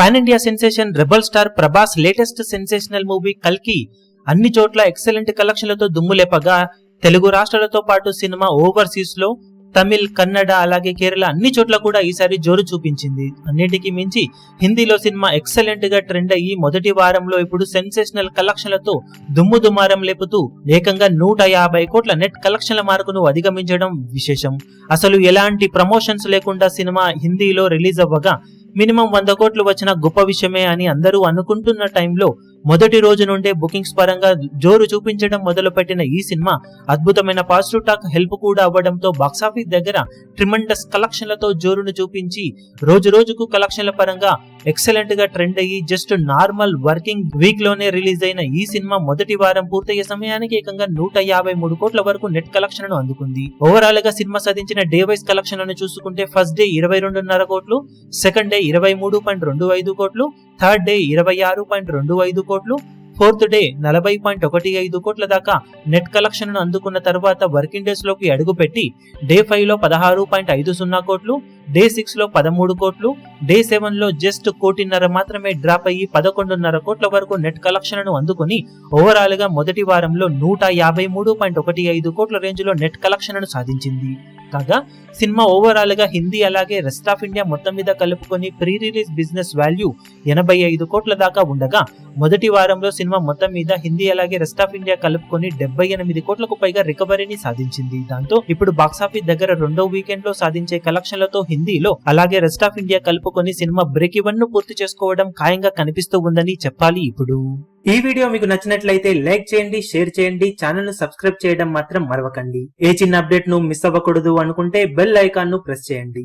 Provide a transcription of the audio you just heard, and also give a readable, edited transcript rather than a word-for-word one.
Pan India sensation rebel star Prabhas latest sensational movie కల్కి అన్ని చోట్ల ఎక్సలెంట్ కలెక్షన్లతో దుమ్ము లేపగా తెలుగు రాష్ట్రాలతో పాటు సినిమా ఓవర్సీస్ లో తమిళ్, కన్నడ అలాగే కేరళ అన్ని చోట్ల కూడా ఈసారి జోరు చూపించింది. అన్నిటికీ మించి హిందీలో సినిమా ఎక్సలెంట్ గా ట్రెండ్ అయ్యి మొదటి వారంలో ఇప్పుడు సెన్సేషనల్ కలెక్షన్లతో దుమ్ము దుమారం లేపుతూ ఏకంగా 150 కోట్ల నెట్ కలెక్షన్ల మార్కును అధిగమించడం విశేషం. అసలు ఎలాంటి ప్రమోషన్స్ లేకుండా సినిమా హిందీలో రిలీజ్ అవ్వగా మినిమం 100 కోట్లు వచ్చిన గొప్ప విషయమే అని అందరూ అనుకుంటున్న టైంలో మొదటి రోజు నుండే బుకింగ్స్ పరంగా జోరు చూపించడం మొదలుపెట్టిన ఈ సినిమా అద్భుతమైన పాజిటివ్ టాక్ హెల్ప్ కూడా అవ్వడంతో బాక్సాఫీస్ దగ్గర ట్రిమండస్ కలెక్షన్లతో జోరును చూపించి రోజు రోజుకు కలెక్షన్ల పరంగా ఎక్సలెంట్ గా ట్రెండ్ అయ్యి జస్ట్ నార్మల్ వర్కింగ్ వీక్ లోనే రిలీజ్ అయిన ఈ సినిమా మొదటి వారం పూర్తయ్యే సమయానికి ఏకంగా 153 కోట్ల వరకు నెట్ కలెక్షన్ ను అందుకుంది. ఓవరాల్ గా సినిమా సాధించిన డే వైస్ కలెక్షన్లను చూసుకుంటే ఫస్ట్ డే 22.5 కోట్లు, సెకండ్ డే 23.25 కోట్లు, థర్డ్ డే 26.25 కోట్లు, ఫోర్త్ డే 40.15 కోట్ల దాకా నెట్ కలెక్షన్ ను అందుకున్న తర్వాత వర్కింగ్ డేస్ లోకి అడుగుపెట్టి డే 5 లో 16.50 కోట్లు, డే 6 లో 13 కోట్లు, డే 7 లో జస్ట్ 1.5 కోటి మాత్రమే డ్రాప్ అయ్యి 11.5 కోట్ల వరకు నెట్ కలెక్షన్ ను అందుకుని ఓవరాల్ గా మొదటి వారంలో 153.15 కోట్ల రేంజ్ లో నెట్ కలెక్షన్ ను సాధించింది. కాగా సినిమా ఓవరాల్ గా హిందీ అలాగే రెస్ట్ ఆఫ్ ఇండియా మొత్తం మీద కలుపుకొని ప్రీ రిలీజ్ బిజినెస్ వాల్యూ 85 కోట్ల దాకా ఉండగా మొదటి వారంలో సినిమా మొత్తం మీద హిందీ అలాగే రెస్ట్ ఆఫ్ ఇండియా కలుపుకొని 78 కోట్లకు పైగా రికవరీని సాధించింది. దాంతో ఇప్పుడు బాక్సాఫీస్ దగ్గర రెండో వీకెండ్ లో సాధించే కలెక్షన్లతో హిందీలో అలాగే రెస్ట్ ఆఫ్ ఇండియా కలుపుకొని సినిమా బ్రేక్ ఈవెన్ ను పూర్తి చేసుకోవడం ఖాయంగా కనిపిస్తూ ఉందని చెప్పాలి. ఇప్పుడు ఈ వీడియో మీకు నచ్చినట్లయితే లైక్ చేయండి, షేర్ చేయండి, ఛానల్ ను సబ్స్క్రైబ్ చేయడం మాత్రం మరవకండి. ఏ చిన్న అప్డేట్ ను మిస్ అవ్వకూడదు అనుకుంటే బెల్ ఐకాన్ ను ప్రెస్ చేయండి.